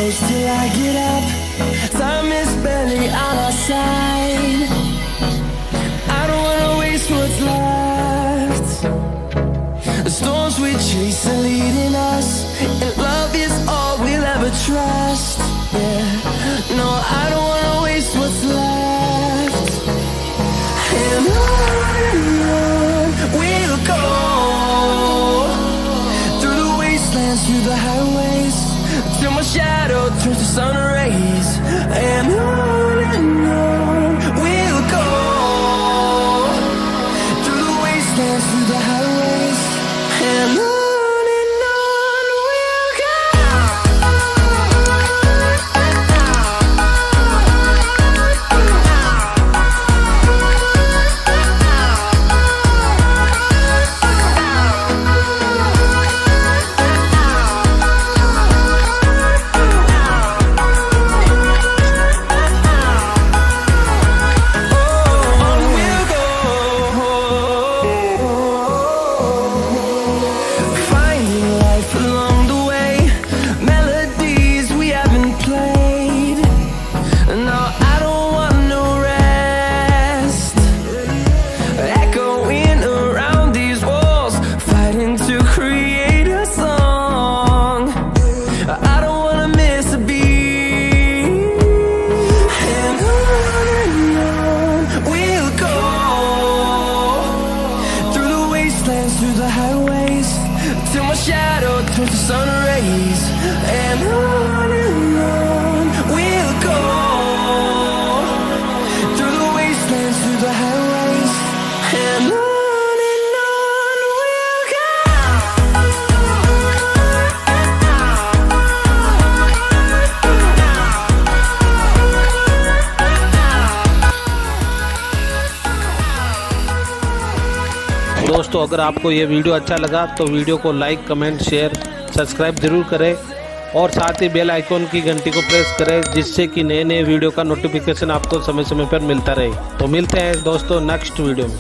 close till I get up. Time is barely on our side. I don't wanna waste what's left. The storms we chase are leading us, and love is all we'll ever trust. Yeah, no, I don't wanna waste what's left. And on we'll go, through the wastelands, through the highways, till my shadow turns to sun rays. And on we'll go, through the wastelands, through the highways, and on we'll go. Through the highways, till my shadow turns to sun rays. And on we'll go, through the wastelands, through the highways, and on we'll go. दोस्तों, अगर आपको ये video अच्छा लगा तो video को like, comment, share, subscribe जरूर करें और साथ ही बेल आइकॉन की घंटी को प्रेस करें, जिससे कि नए नए वीडियो का नोटिफिकेशन आपको समय समय पर मिलता रहे। तो मिलते हैं दोस्तों नेक्स्ट वीडियो में।